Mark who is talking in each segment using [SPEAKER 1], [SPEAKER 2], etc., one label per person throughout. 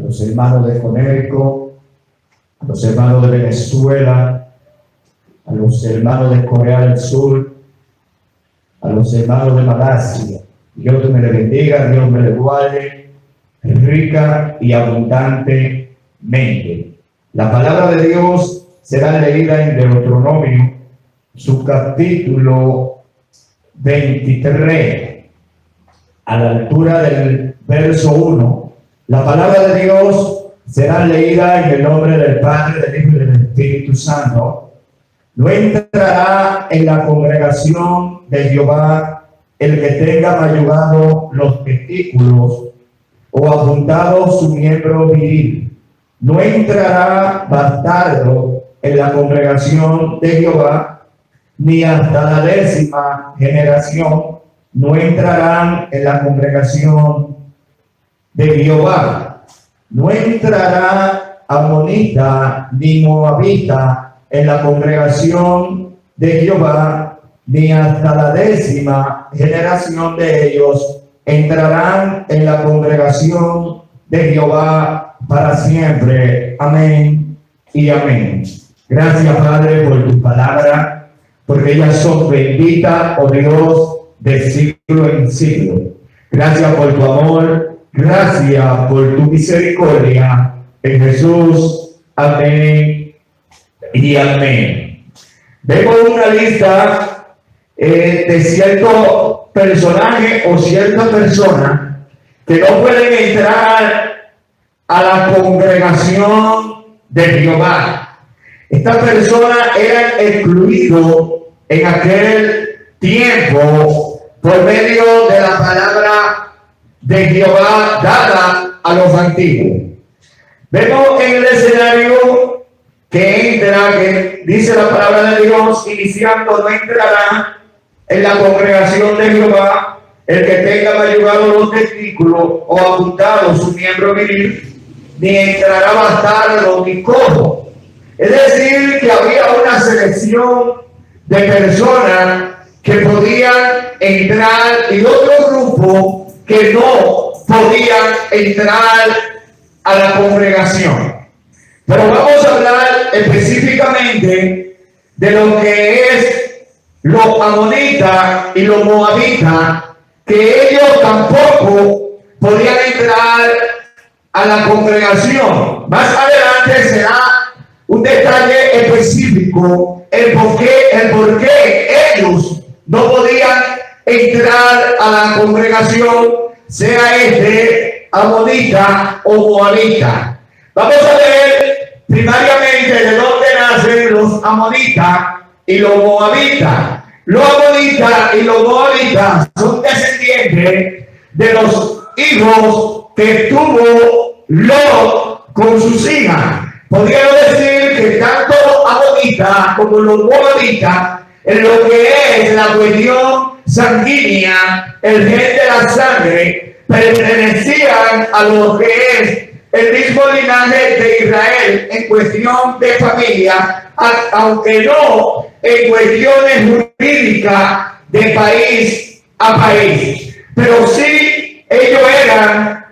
[SPEAKER 1] los hermanos de Conérico, a los hermanos de Venezuela, a los hermanos de Corea del Sur, a los hermanos de Malasia. Dios me le bendiga, Dios me le guarde rica y abundantemente. La palabra de Dios será leída en Deuteronomio, su capítulo 23, a la altura del verso 1. La palabra de Dios será leída en el nombre del Padre, del Hijo y del Espíritu Santo. No entrará en la congregación de Jehová el que tenga mayugado los testículos o apuntado su miembro viril. No entrará bastardo en la congregación de Jehová, ni hasta la 10ª generación no entrarán en la congregación de Jehová. No entrará amonita ni moabita en la congregación de Jehová, ni hasta la 10ª generación de ellos entrarán en la congregación de Jehová para siempre. Amén y amén. Gracias, Padre, por tu palabra, porque ellas son benditas, oh Dios, de siglo en siglo. Gracias por tu amor, gracias por tu misericordia. En Jesús, amén y amén. Vemos una lista de ciertos personajes o ciertas personas que no pueden entrar a la congregación de Jehová. Estas personas eran excluidos en aquel tiempo por medio de la palabra de Jehová dada a los antiguos. Vemos en el escenario que entra, que dice la palabra de Dios, iniciando: no entrará en la congregación de Jehová el que tenga mayugado los testículos o apuntado su miembro viril, ni entrará bastardo ni cojo. Es decir, que había una selección de personas que podían entrar y otro grupo que no podían entrar a la congregación. Pero vamos a hablar específicamente de lo que es los amonitas y los moabitas, que ellos tampoco podían entrar a la congregación. Más adelante será un detalle específico el por qué ellos no podían entrar a la congregación, sea amonita o moabita. Vamos a ver primariamente de dónde nacen los amonitas y los moabitas. Los amonitas y los moabitas son descendientes de los hijos que tuvo Lot con sus hijas. Podríamos decir que tanto los amonitas como los moabitas, en lo que es la cuestión sanguínea, el gen de la sangre, pertenecían a lo que es el mismo linaje de Israel en cuestión de familia, aunque no en cuestiones jurídicas de país a país. Pero sí, ellos eran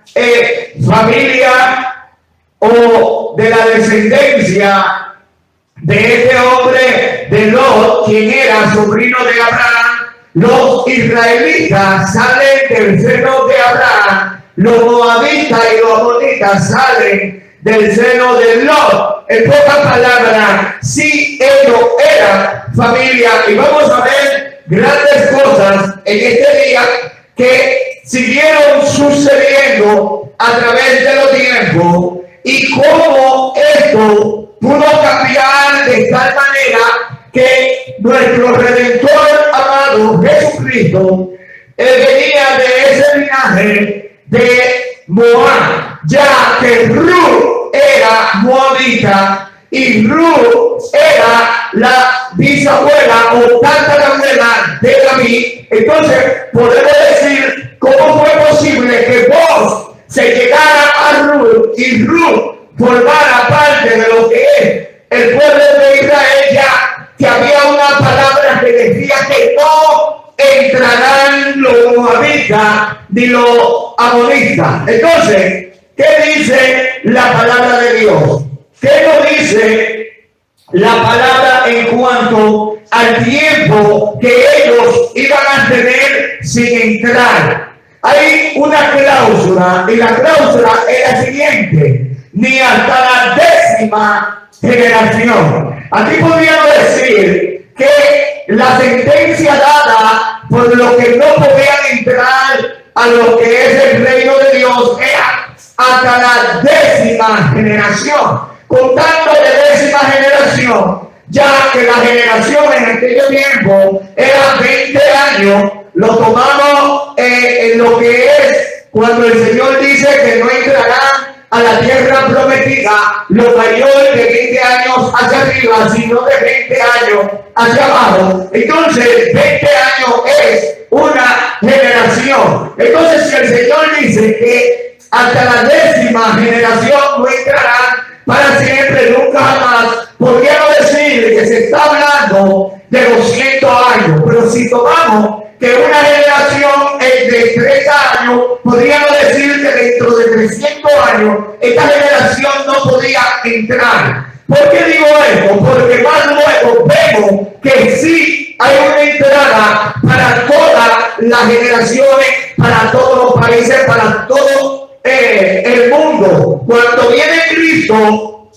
[SPEAKER 1] familia o de la descendencia de este hombre de Lot, quien era sobrino de Abraham. Los israelitas salen del seno de Abraham, los moabitas y los amonitas salen del seno de Lot. En pocas palabras, sí, ellos eran familia. Y vamos a ver grandes cosas en este día que siguieron sucediendo a través de los tiempos, y cómo esto pudo cambiar de tal manera que nuestro Redentor amado Jesucristo venía de ese linaje de Moab, ya que Ruth era moabita y Ruth era la bisabuela o tatarabuela de David. Entonces podemos decir cómo fue posible que vos se llegara a Ruth y Ruth formara parte de lo que es el pueblo de Israel, ya que había una palabra que decía que no entrarán los moabitas ni los amonitas. Entonces, ¿Qué dice la palabra de Dios? ¿Qué nos dice la palabra en cuanto al tiempo que ellos iban a tener sin entrar? Hay una cláusula, y la cláusula es la siguiente: ni hasta la 10ª generación. Aquí podríamos decir que la sentencia dada por los que no podían entrar a lo que es el reino de Dios era hasta la 10ª generación. Contando de 10ª generación, ya que la generación en aquel tiempo era 20 años, lo tomamos en lo que es cuando el Señor dice que no entrarán a la tierra prometida lo mayor de 20 años hacia arriba, sino de 20 años hacia abajo. Entonces 20 años es una generación. Entonces si el Señor dice que hasta la 10ª generación no entrarán para siempre, nunca jamás, podríamos decir que se está hablando de 200 años. Pero si tomamos que una generación es de 30 años, podríamos decir que dentro de 300 años esta generación no podía entrar. ¿Por qué digo esto? Porque más luego vemos que sí hay una entrada para todas las generaciones, para todos los países, para todo el mundo. Cuando viene Cristo,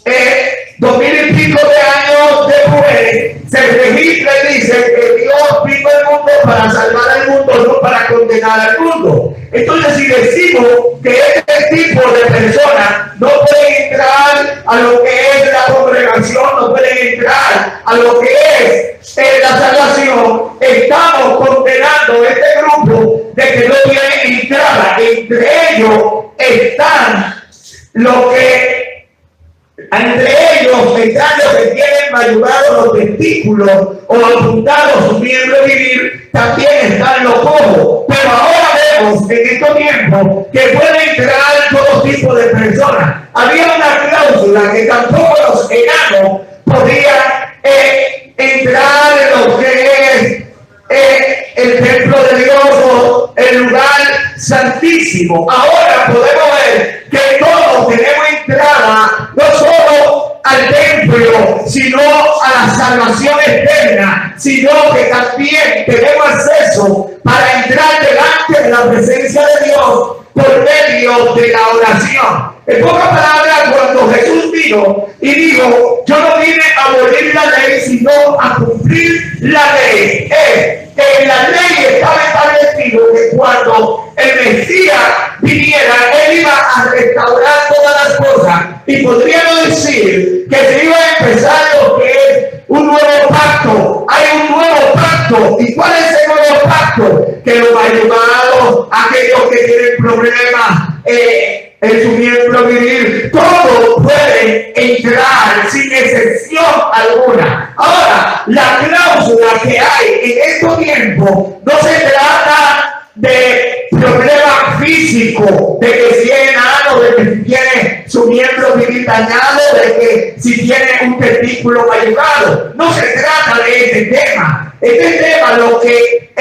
[SPEAKER 1] 2000 y pico de años después, se registra y dice que Dios vino al mundo para salvar al mundo, no para condenar al mundo. Entonces, si decimos que este tipo de personas no pueden entrar a lo que es la congregación, no pueden entrar a lo que es la salvación, estamos condenando a este grupo de que no tienen entrada. Entre ellos están los que entre ellos están los que tienen mayugados los testículos o apuntados su miembro vivir, también están los cojos. Pero ahora vemos en estos tiempos que pueden entrar todo tipo de personas. Había una cláusula que tampoco los enanos podían entrar en lo que es el templo de Dios o el lugar santísimo. Ahora podemos ver que todos tenemos entrada no solo al templo, sino a la salvación eterna, sino que también tenemos acceso para entrar delante de la presencia de Dios por medio de la oración. En pocas palabras, cuando Jesús vino y dijo: yo no vine a abolir la ley, sino a cumplir la ley. En la ley estaba establecido que cuando el Mesías viniera, él iba a restaurar todas las cosas, y podríamos decir que se iba a empezar lo que es un nuevo pacto. Hay un nuevo pacto. ¿Y cuál es el nuevo pacto? Que los mayugados, aquellos que tienen problemas en su miembro vivir, todos pueden entrar sin excepción alguna. Ahora, la cláusula que hay en estos tiempos no se trata de problemas físicos, de que si es enano, de que si tiene su miembro vivir dañado, de que si tiene un testículo mayugado. No se trata de este tema. Este tema lo que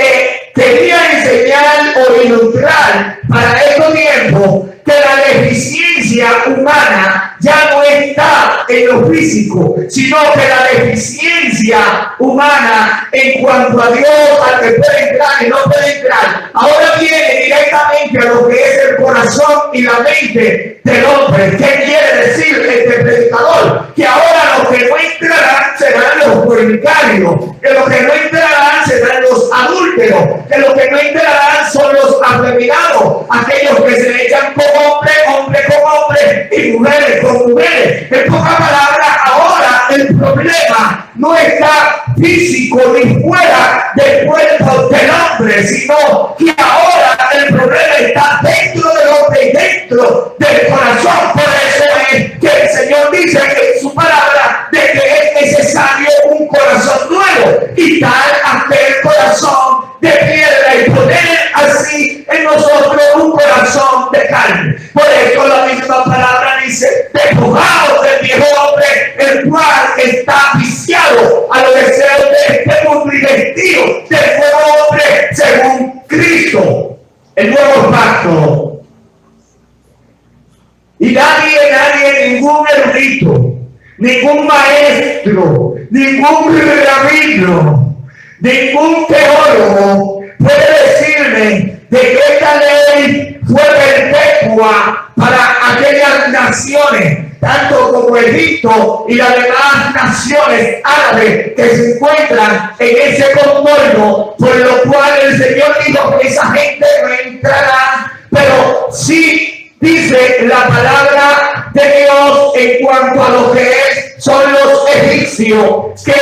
[SPEAKER 1] quería enseñar o ilustrar para estos tiempos, que la deficiencia humana ya no está en lo físico, sino que la deficiencia humana en cuanto a Dios, al que puede entrar y no puede entrar, ahora viene directamente a lo que es el corazón y la mente del hombre. ¿Qué quiere decir este predicador? Que ahora los que no entrarán serán los fornicarios, que los que no entrarán serán los adúlteros, que los que no entrarán son los afeminados, aquellos que se echan con hombre, hombre con hombre y mujeres con mujeres. En pocas palabras, ahora el problema no está físico ni fuera del cuerpo del hombre, sino que ahora el problema está dentro del hombre y dentro del corazón. Por eso es que el Señor dice en su palabra de que es necesario un corazón nuevo, y tal aquel corazón de piedra y poner así en nosotros un corazón de carne. Por eso la misma palabra dice: despojaos del viejo hombre, el cual está viciado a los deseos de este mundo, y vestido del nuevo hombre según Cristo. El nuevo pacto Y nadie, ningún erudito, ningún maestro, ningún rabino, ningún teólogo puede decirme de que esta ley fue perpetua para aquellas naciones, tanto como Egipto y las demás naciones árabes que se encuentran en ese contorno, por lo cual el Señor dijo que esa gente no entrará, pero sí dice la palabra de Dios en cuanto a lo que son los egipcios, que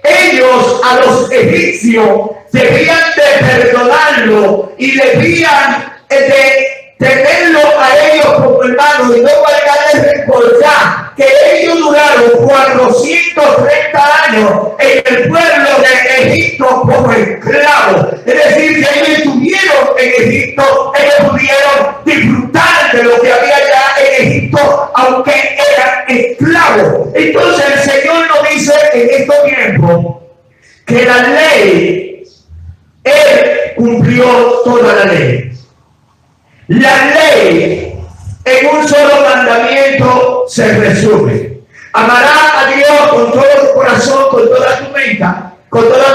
[SPEAKER 1] ellos a los egipcios debían de perdonarlo y debían de tenerlo a ellos como hermanos y no guardarles recordar que ellos duraron 430 años en el pueblo de Egipto como esclavos. Es decir, que ellos estuvieron en Egipto, ellos pudieron disfrutar de lo que había ya en Egipto, aunque eran esclavos. Entonces el Señor nos dice en estos tiempos que la ley, Él cumplió toda la ley. La ley en un solo mandamiento se resume. Amarás a Dios con todo tu corazón, con toda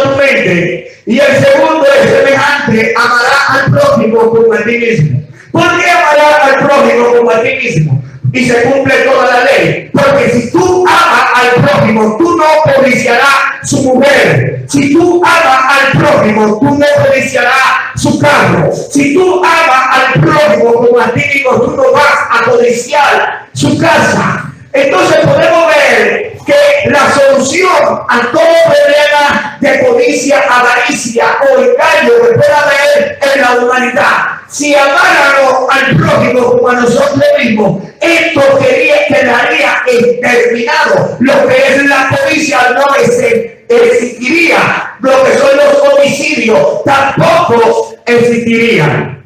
[SPEAKER 1] tu mente. Y el segundo es semejante, amarás al prójimo como a ti mismo. ¿Por qué amarás al prójimo como a ti mismo? Y se cumple toda la ley. Porque si tú amas al prójimo, tú no codiciarás su mujer. Si tú amas al prójimo, tú no codiciarás su carro. Si tú amas al prójimo como a ti mismo, tú no vas a codiciar su casa. Entonces podemos ver que la solución a todo problema de codicia, avaricia o engaño que pueda haber en la humanidad, si amáramos al prójimo como a nosotros mismos, esto quedaría exterminado. Lo que es la codicia no existiría. Lo que son los homicidios tampoco existirían.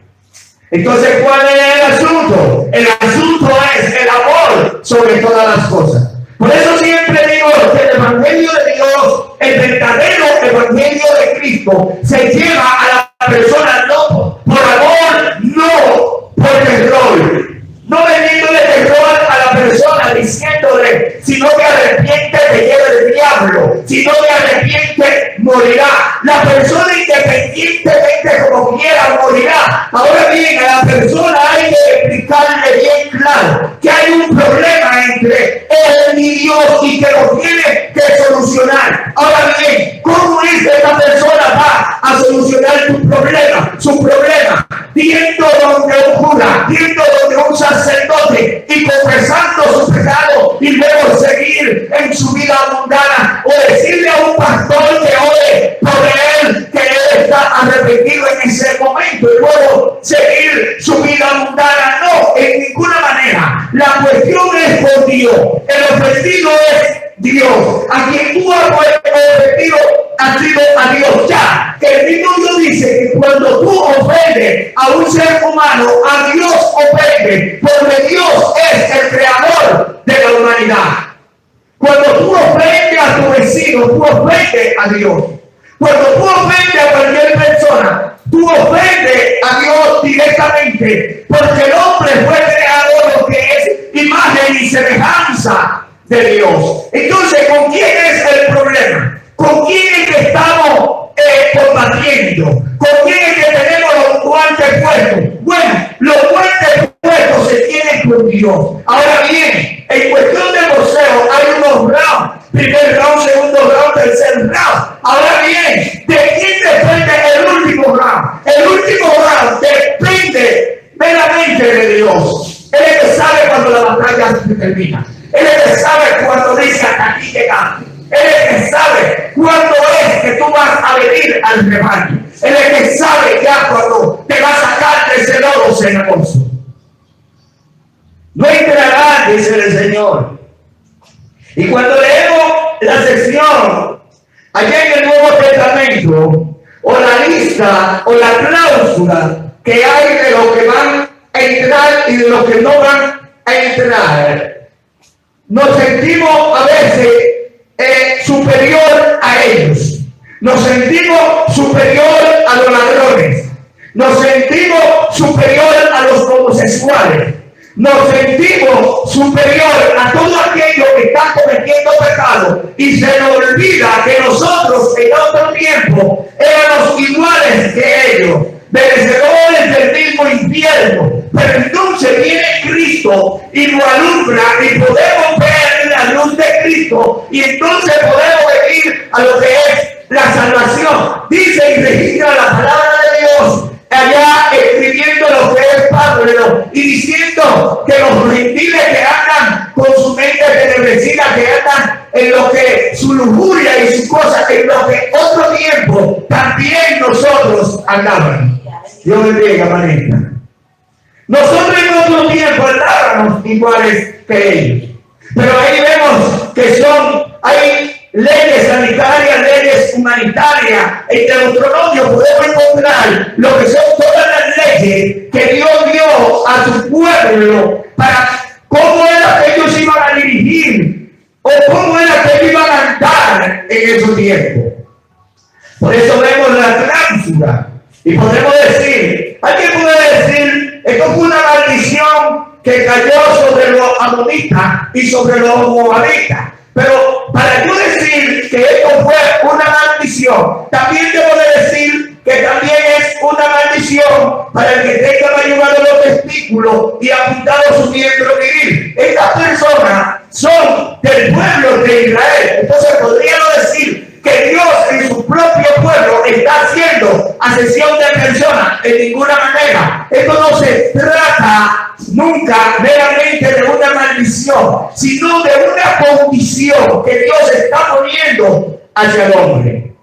[SPEAKER 1] Entonces, ¿cuál es el asunto? El asunto es el amor sobre todas las cosas. Por eso siempre digo que el Evangelio de Dios, el verdadero Evangelio de Cristo, se lleva a la persona no por amor, no por terror. No vendiéndole terror a la persona diciéndole, si no te arrepientes te lleva el diablo, si no te arrepientes morirá. La persona independientemente como quiera morirá. Ahora bien, a la persona hay que explicarle bien claro que hay un problema entre él y Dios y que lo tiene que solucionar. Ahora bien, ¿cómo es que esta persona va a solucionar su problema? Viendo donde un cura, viendo donde un sacerdote y confesando su pecado y luego seguir en su vida mundana, o decirle a un pastor que ore por él, que él está arrepentido en ese momento y luego seguir su vida mundana. No, en ninguna manera. La cuestión es por Dios. El ofendido es Dios. A quien tú has ofendido ha sido a Dios ya. El mismo Dios dice que cuando tú ofendes a un ser humano, a Dios ofende, porque Dios es el creador de la humanidad. Cuando tú ofendes a tu vecino, tú ofendes a Dios. Cuando tú ofendes a cualquier persona, tú ofendes a Dios directamente, porque el hombre fue creado lo que es imagen y semejanza de Dios. Entonces, ¿con quién es el problema? ¿Con quién es que estamos combatiendo? ¿Con quién es que tenemos los guantes puestos? Bueno, los guantes puestos se tienen con Dios. Ahora bien, en cuestión de boxeo hay unos rounds: primer round, segundo round, tercer round. Ahora bien, ¿de quién depende el último round? El último round depende meramente de Dios. Él es que sabe cuando la batalla se termina. Él es que sabe cuando dice hasta aquí llegaste. Él es que sabe cuándo es que tú vas a venir al rebaño. Él es que sabe ya cuando te va a sacar de ese lodo cenagoso. No entrará, dice el Señor. Y cuando leemos la sección allá en el Nuevo Testamento, o la lista o la cláusula que hay de los que van a entrar y de los que no van a entrar, nos sentimos a veces superior a ellos. Nos sentimos superior a los ladrones. Nos sentimos superior a los homosexuales. nos sentimos superior a todo aquello que está cometiendo pecado y se nos olvida que nosotros en otro tiempo éramos iguales que ellos, merecedores del mismo infierno. Pero entonces viene Cristo y nos alumbra y podemos ver la luz de Cristo y entonces podemos venir a lo que es la salvación. Dice y registra la palabra de Dios allá escribiendo lo que es Pablo y diciendo que los gentiles que andan con su mente tenebrecida, que andan en lo que su lujuria y sus cosas, en lo que otro tiempo también nosotros andábamos. Dios bendiga, manita. Nosotros en otro tiempo andábamos iguales que ellos, pero ahí vemos que hay leyes sanitarias, leyes humanitarias. En Deuteronomio podemos encontrar lo que son todas las leyes que Dios dio a su pueblo para cómo era que ellos iban a dirigir o cómo era que ellos iban a andar en esos tiempos. Por eso vemos la cláusula y podemos decir, alguien puede decir, esto fue una maldición que cayó sobre los amonitas y sobre los moabitas. Pero para yo decir que esto fue una maldición, también debo de decir que también es una maldición para el que tenga mayugado los testículos y apuntado su miembro viril. Estas personas son del pueblo de Israel. Entonces podríamos decir que Dios en su propio pueblo está haciendo asesión de personas. En ninguna manera. Esto no se trata nunca meramente de una maldición, sino de una condición que Dios está poniendo hacia el hombre,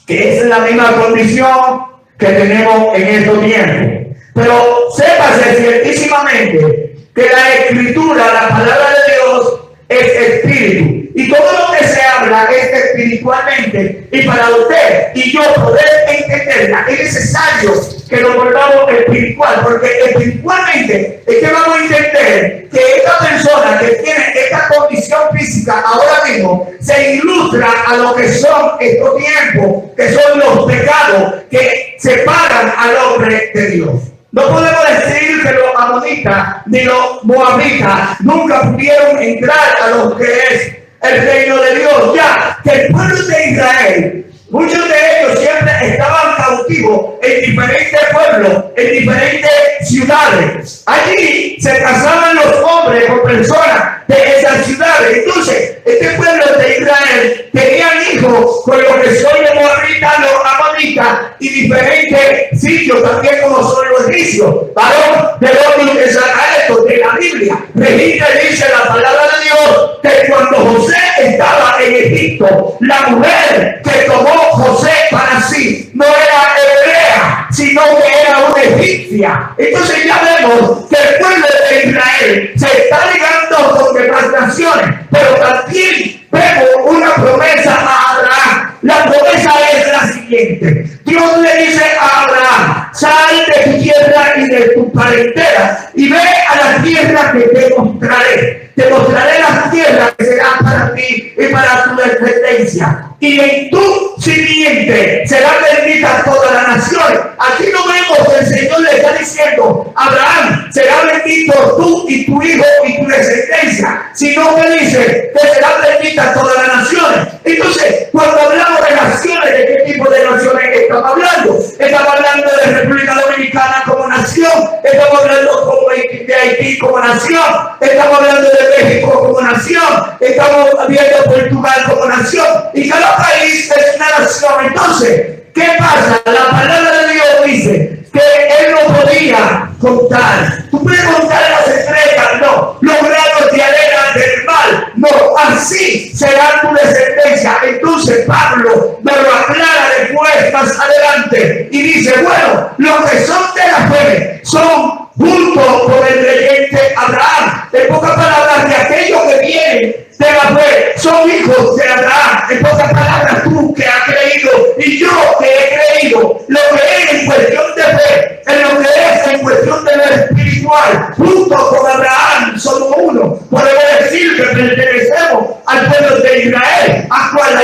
[SPEAKER 1] que es la misma condición que tenemos en estos tiempos. Pero sépase ciertísimamente que la escritura, la palabra de Dios, es espíritu. Y todo lo que se habla es espiritualmente. Y para usted y yo poder entenderla, es necesario que lo volvamos espiritual, porque espiritualmente es que vamos a entender que esta persona que tiene esta condición física ahora mismo se ilustra a lo que son estos tiempos, que son los pecados que separan al hombre de Dios. No podemos decir que los amonitas ni los moabitas nunca pudieron entrar a lo que es el reino de Dios, ya que el pueblo de Israel, muchos de ellos siempre estaban cautivos en diferentes pueblos, en diferentes ciudades. Allí se casaban los hombres con personas de esas ciudades. Entonces, este pueblo de Israel tenían hijos con los que son los moabitas, los amonitas y diferentes sitios también como son los egipcios. Varón, de dónde que saca esto de la Biblia. Registra y dice la palabra de Dios que cuando José estaba en Egipto, la mujer que tomó José para sí no era hebrea, sino que era una egipcia. Entonces ya vemos que el pueblo de Israel se está ligando con demás naciones, pero también vemos una promesa a Abraham. La promesa es la siguiente: Dios le dice a Abraham, sal de tu tierra y de tu parentela y ve a la tierra que te mostraré. Te mostraré las tierras que serán para ti y para tu descendencia. Y en tu simiente serán benditas todas las naciones. Aquí no vemos que el Señor le está diciendo a Abraham, será bendito tú y tu hijo y tu descendencia, sino que dice que serán benditas todas las naciones. Entonces, cuando hablamos de naciones, ¿de qué tipo de naciones estamos hablando? Estamos hablando de República Dominicana como nación, estamos hablando de Haití como nación, estamos hablando de México como nación, estamos viendo Portugal como nación, y cada país es una nación. Entonces, ¿qué pasa? La palabra de Dios dice que él no podía contar. Tú puedes contar las estrellas, no. Los granos de arena del mar, no. Así será tu descendencia. Entonces Pablo me lo aclara después, más adelante, y dice, bueno, los que son de la fe son junto con el creyente Abraham. En pocas palabras, de aquellos que vienen de la fe son hijos de Abraham. En pocas palabras, tú que has creído y yo que he creído, lo que es en cuestión de fe, en lo que es en cuestión de lo espiritual, junto con Abraham somos uno. Podemos decir que pertenecemos al pueblo de Israel. ¿A cuál?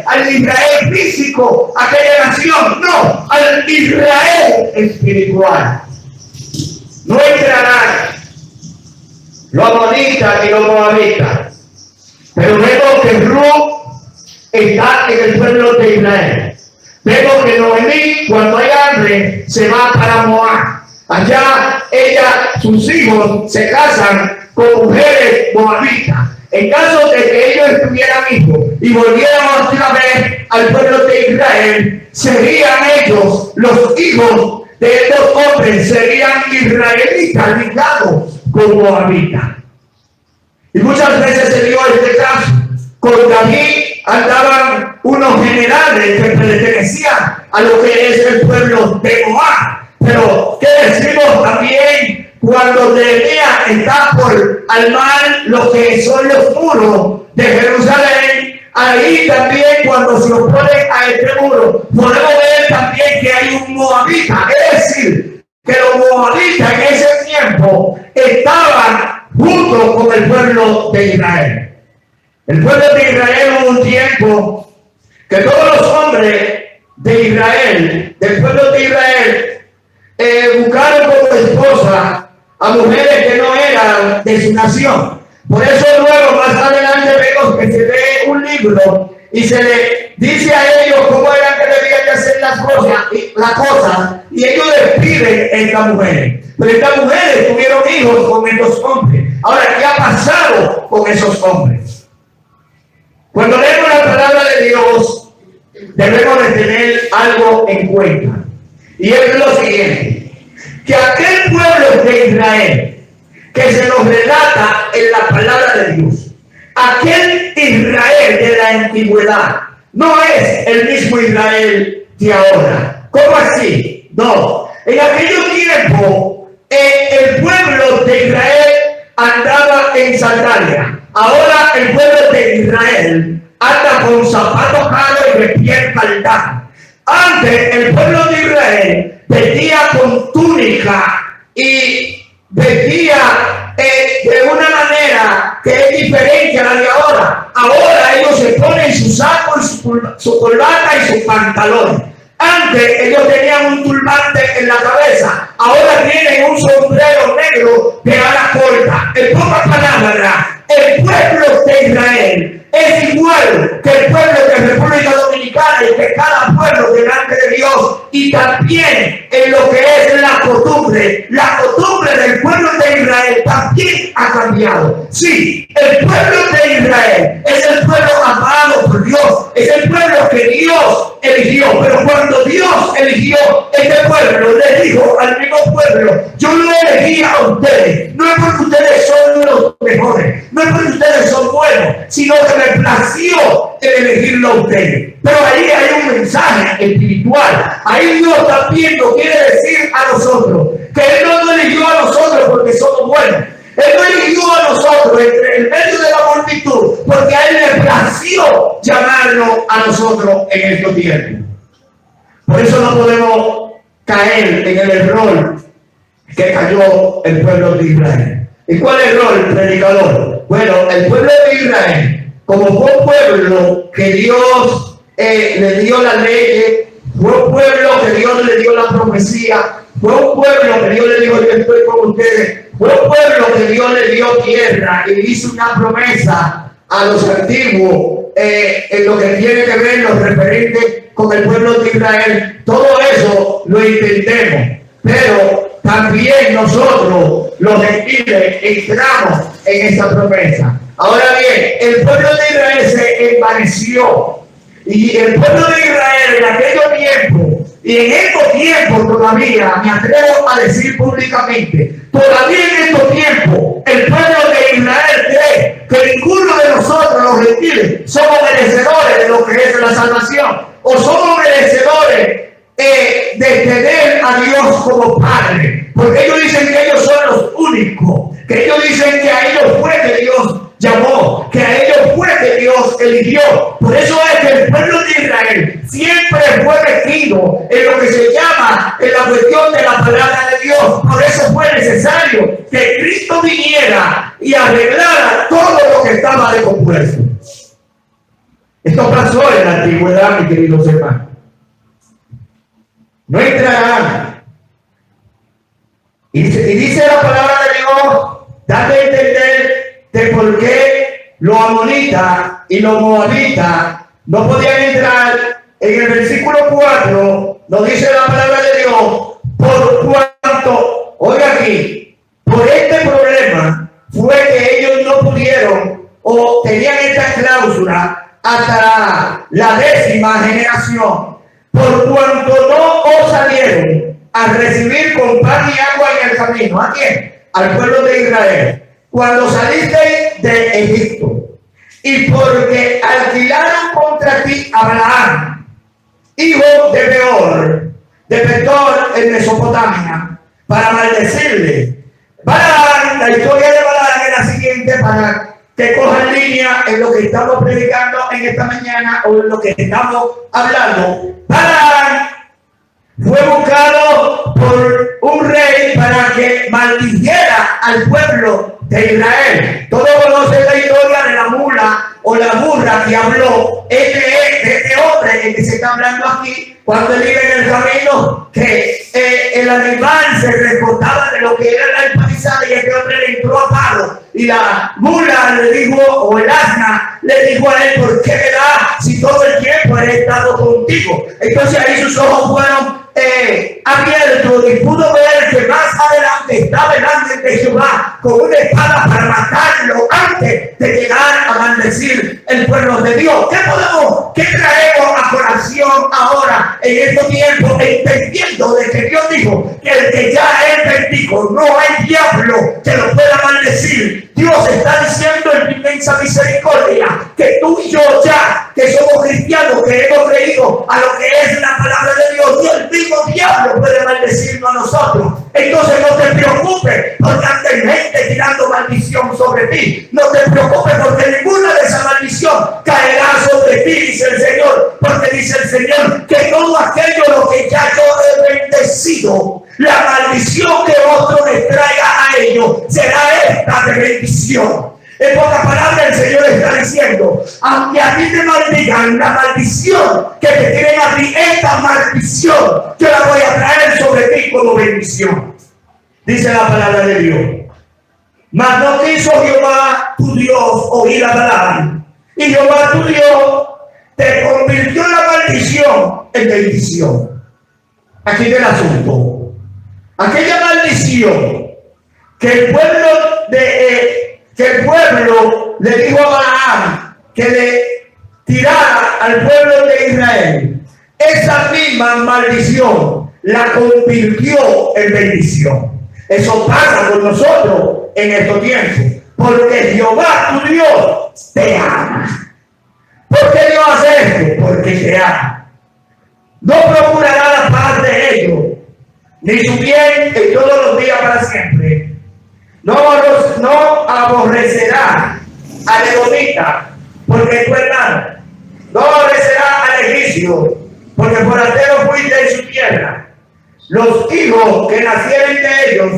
[SPEAKER 1] Al Israel físico, aquella nación, no, al Israel espiritual. no entrarán los amonitas y los moabitas. Pero vemos que Ruth está en el pueblo de Israel. Vemos que Noemí, cuando hay hambre, se va para Moab. Allá sus hijos se casan con mujeres moabitas. En caso de que ellos tuvieran hijos y volviéramos otra vez al pueblo de Israel, serían ellos, los hijos de estos hombres, serían israelitas ligados con moabitas. Y muchas veces se dio este caso. Con David andaban unos generales que pertenecían a lo que es el pueblo de Moab. Pero, ¿qué decimos también cuando Nehemías está por armar lo que son los muros de Jerusalén? Ahí también, cuando se oponen a este muro, podemos ver también que hay un moabita. Es decir, que los moabitas en ese tiempo estaban junto con el pueblo de Israel. El pueblo de Israel hubo un tiempo que todos los hombres de Israel, del pueblo de Israel, buscaron como esposa a mujeres que no eran de su nación. Por eso luego más adelante vemos que se ve un libro y se le dice a ellos cómo eran que debían de hacer las cosas, y ellos despiden a estas mujeres. Pero estas mujeres tuvieron hijos con estos hombres. Ahora, ¿qué ha pasado con esos hombres? Cuando leemos la palabra de Dios, debemos de tener algo en cuenta. Y es lo siguiente, que aquel pueblo de Israel que se nos relata en la palabra de Dios, aquel Israel de la antigüedad, no es el mismo Israel de ahora. ¿Cómo así? No. En aquel tiempo, el pueblo de Israel andaba en sandalia. Ahora el pueblo de Israel anda con zapatos caros y de piel caldada. Antes el pueblo de Israel vestía con túnica y vestía de una manera que es diferente a la de ahora. Ahora ellos se ponen su saco, su corbata y su pantalón. Antes ellos tenían un turbante en la cabeza, ahora tienen un sombrero negro de ala corta. En pocas palabras, el pueblo de Israel es igual que el pueblo de República Dominicana y que cada pueblo delante de Dios, y también en lo que es la costumbre del pueblo de Israel también ha cambiado. Sí, el pueblo de Israel es el pueblo amado por Dios, es el pueblo que Dios eligió, pero cuando Dios eligió este pueblo, le dijo al mismo pueblo: yo lo elegí a ustedes, no es porque ustedes son los mejores, no es porque ustedes son buenos, sino que me plació en elegirlo a ustedes. Pero ahí hay un mensaje espiritual. Ahí Dios también nos quiere decir a nosotros que Él no nos eligió a nosotros porque somos buenos. Él nos eligió a nosotros entre el medio de la multitud porque a Él le plació llamarnos a nosotros en estos tiempos. Por eso no podemos caer en el error que cayó el pueblo de Israel. ¿Y cuál error, predicador? Bueno, el pueblo de Israel, como fue un pueblo que Dios le dio la ley, fue un pueblo que Dios le dio la profecía, fue un pueblo que Dios le dijo: yo estoy con ustedes, fue un pueblo que Dios le dio tierra y hizo una promesa a los antiguos en lo que tiene que ver los referentes con el pueblo de Israel. Todo eso lo entendemos, pero también nosotros los gentiles entramos en esa promesa. Ahora bien, el pueblo de Israel se envaneció, y el pueblo de Israel en aquellos tiempos y en estos tiempos todavía, me atrevo a decir públicamente, todavía en estos tiempos el pueblo de Israel cree que ninguno de nosotros los gentiles somos merecedores de lo que es la salvación, o somos merecedores de tener a Dios como Padre, porque ellos dicen que ellos son los únicos, que ellos dicen que a ellos fue que Dios llamó, que a ellos fue que Dios eligió. Por eso es que el pueblo de Israel siempre fue metido en lo que se llama en la cuestión de la palabra de Dios. Por eso fue necesario que Cristo viniera y arreglara todo lo que estaba descompuesto. Esto pasó en la antigüedad, mis queridos hermanos. No entrarán Y dice la palabra de Dios, dando a entender de por qué los amonitas y los moabitas no podían entrar. En el versículo 4 nos dice la palabra de Dios, por cuanto, oiga aquí, por este problema fue que ellos no pudieron o tenían esta cláusula hasta la 10ª generación, por cuanto no os salieron a recibir con pan y agua en el camino. ¿A quién? Al pueblo de Israel. Cuando salisteis de Egipto, y porque alquilaron contra ti a Balaam, hijo de Beor, de Petor en Mesopotamia, para maldecirle. Balaam, la historia de Balaam es la siguiente, para que cojan línea en lo que estamos predicando en esta mañana o en lo que estamos hablando. Balaam fue buscado por un rey para que maldijera al pueblo de Israel. Todos conocen la historia de la mula o la burra que habló. Este hombre, el que se está hablando aquí, cuando él iba en el camino, que el animal se reportaba de lo que era la empalizada, y este hombre le entró a palo. Y la mula le dijo, o el asna le dijo a él, ¿por qué me da si todo el tiempo he estado contigo? Entonces ahí sus ojos fueron abiertos y pudo ver que más adelante estaba delante de Jehová con una espada para matarlo antes de llegar a maldecir el pueblo de Dios. ¿Qué traemos a colación ahora en estos tiempos, entendiendo de que Dios dijo que el que ya es bendijo, no hay diablo que lo pueda maldecir? Dios está diciendo en inmensa misericordia que tú y yo ya, que somos cristianos, que hemos creído a lo que es la palabra de Dios, ni el mismo diablo puede maldecirnos a nosotros. Entonces no te preocupes porque hay gente tirando maldición sobre ti. No te preocupes porque ninguna de esa maldición caerá sobre ti, dice el Señor. Porque dice el Señor que todo aquello lo que ya yo he bendecido, la maldición que otro les traiga a ellos será esta de bendición. En pocas palabras, el Señor está diciendo, aunque a ti te maldigan, la maldición que te tienen a ti, esta maldición yo la voy a traer sobre ti como bendición. Dice la palabra de Dios. Mas no quiso Jehová tu Dios oír a Balaam, y Jehová tu Dios te convirtió la maldición en bendición. Aquí viene el asunto. Aquella maldición que el pueblo le dijo a Balaam que le tirara al pueblo de Israel, esa misma maldición la convirtió en bendición. Eso pasa con nosotros en estos tiempos, porque Jehová tu Dios te ama. ¿Por qué Dios hace esto? Porque te ama. No procurará la paz de ellos, ni su bien en todos los días para siempre. No aborrecerá al edomita, porque es tu hermano. No aborrecerá al egipcio, porque forastero fuiste en su tierra. Los hijos que nacieren de ellos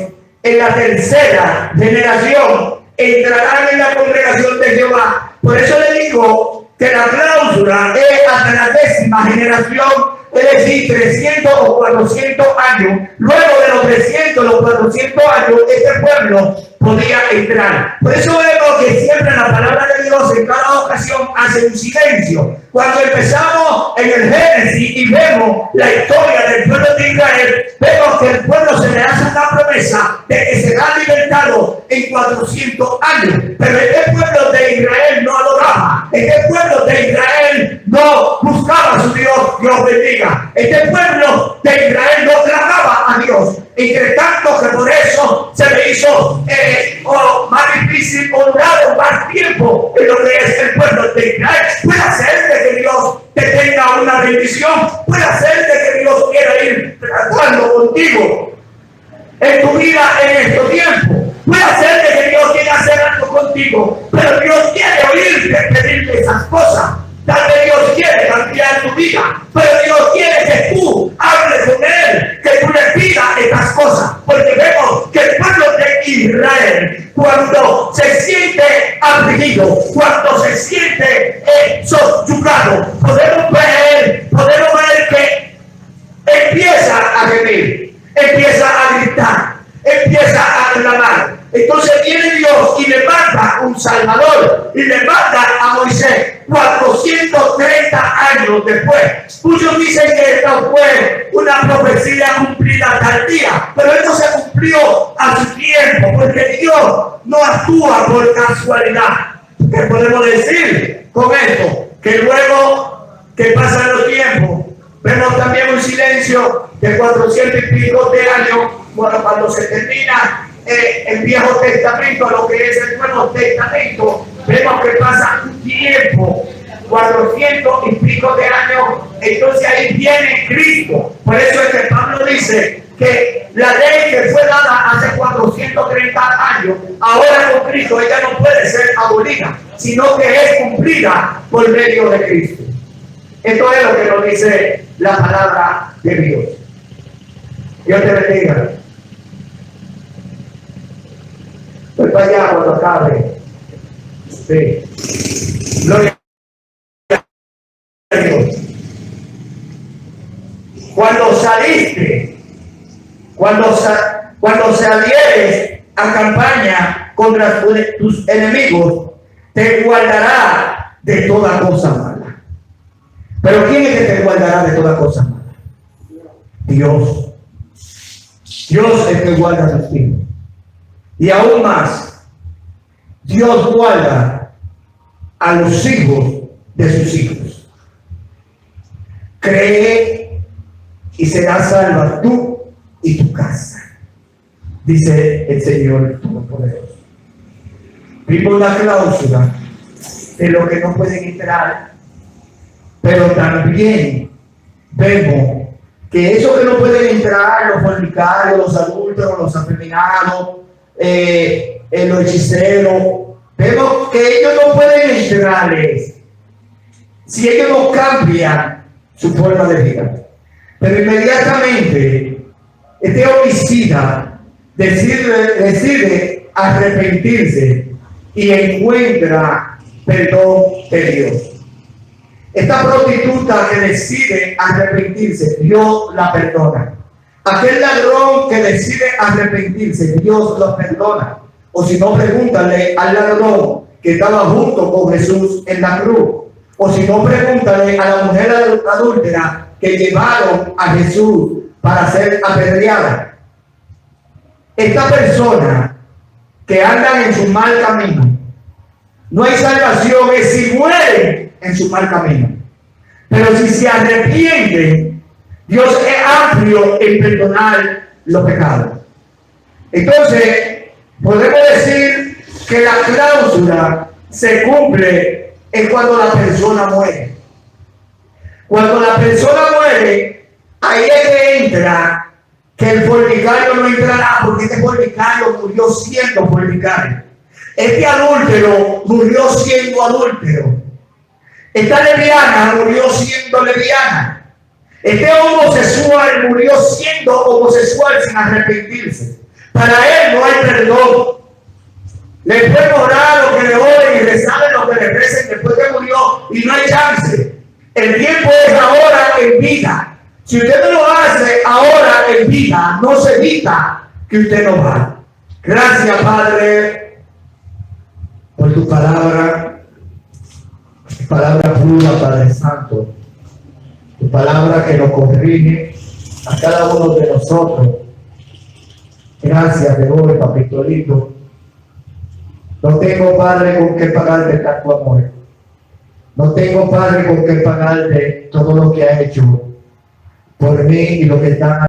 [SPEAKER 1] en la 3ª generación entrarán en la congregación de Jehová. Por eso le digo que la cláusula es hasta la 10ª generación, es decir, 300 o 400 años. Luego de los 300, los 400 años, este pueblo podía entrar. Por eso vemos que siempre la palabra de Dios en cada ocasión hace un silencio. Cuando empezamos en el Génesis y vemos la historia del pueblo de Israel, vemos que el pueblo se le hace una promesa de que será libertado en 400 años. Pero este pueblo de Israel no adoraba. Este pueblo de Israel no buscaba a su Dios. Dios bendiga. Este pueblo de Israel no clamaba a Dios. Entre tanto que por eso se le hizo más difícil o durado más tiempo en lo que es el pueblo de Israel. Puede hacer de que Dios te tenga una bendición, puede hacer de que Dios quiera ir tratando contigo en tu vida en estos tiempos. Puede hacer de que Dios quiera hacer algo contigo, pero Dios quiere oírte pedirte esas cosas. Tal vez Dios quiere cambiar tu vida, pero Dios quiere que tú hables con Él, que tú le pidas estas cosas, porque vemos que el pueblo de Israel, cuando se siente afligido, cuando se siente subyugado, podemos ver que empieza a gemir, empieza a gritar. empieza a clamar. Entonces viene Dios y le manda un Salvador y le manda a Moisés 430 años después. Muchos dicen que esta fue una profecía cumplida tardía, pero esto se cumplió a su tiempo, porque Dios no actúa por casualidad. ¿Qué podemos decir con esto? Que luego que pasan los tiempos, vemos también un silencio de 400 y pico de años, bueno, cuando se termina el Viejo Testamento, lo que es el Nuevo Testamento, vemos que pasa un tiempo, 400 y pico de años, entonces ahí viene Cristo. Por eso es que Pablo dice que la ley que fue dada hace 430 años, ahora con Cristo, ella no puede ser abolida, sino que es cumplida por medio de Cristo. Esto es lo que nos dice la palabra de Dios. Dios te bendiga. Voy para allá cuando acabe. Sí. Gloria a Dios. Cuando saliste, cuando salieres a campaña contra tus enemigos, te guardará de toda cosa mala. Pero ¿quién es que te guardará de toda cosa mala? Dios. Dios es el que guarda a sus hijos. Y aún más, Dios guarda a los hijos de sus hijos. Cree y serás salva tú y tu casa, dice el Señor Todopoderoso. Vimos la cláusula de lo que no pueden entrar, pero también vemos que eso que no pueden entrar, los fornicarios, los adúlteros, los afeminados, los hechiceros, vemos que ellos no pueden entrarles si ellos no cambian su forma de vida. Pero inmediatamente este homicida decide arrepentirse y encuentra perdón de Dios. Esta prostituta que decide arrepentirse, Dios la perdona. Aquel ladrón que decide arrepentirse, Dios lo perdona. O si no, pregúntale al ladrón que estaba junto con Jesús en la cruz. O si no, pregúntale a la mujer adúltera que llevaron a Jesús para ser apedreada. Esta persona que andan en su mal camino, no hay salvación, es si mueren en su mal camino. Pero si se arrepienten, Dios es amplio en perdonar los pecados. Entonces, podemos decir que la cláusula se cumple es cuando la persona muere. Cuando la persona muere, ahí es que entra que el fornicario no entrará, porque este fornicario murió siendo fornicario. Este adúltero murió siendo adúltero. Esta lesbiana murió siendo lesbiana. Este homosexual murió siendo homosexual sin arrepentirse. Para él no hay perdón. Le pueden orar lo que le oren y rezarle lo que le recen después que murió y no hay chance. El tiempo es ahora en vida. Si usted no lo hace ahora en vida, no se evita que usted no va. Gracias, Padre, por tu palabra pura, Padre Santo. Tu palabra que nos corrige a cada uno de nosotros. Gracias, te doy, papito lindo. No tengo, Padre, con qué pagarte tanto amor. No tengo, Padre, con qué pagarte todo lo que has hecho por mí y lo que están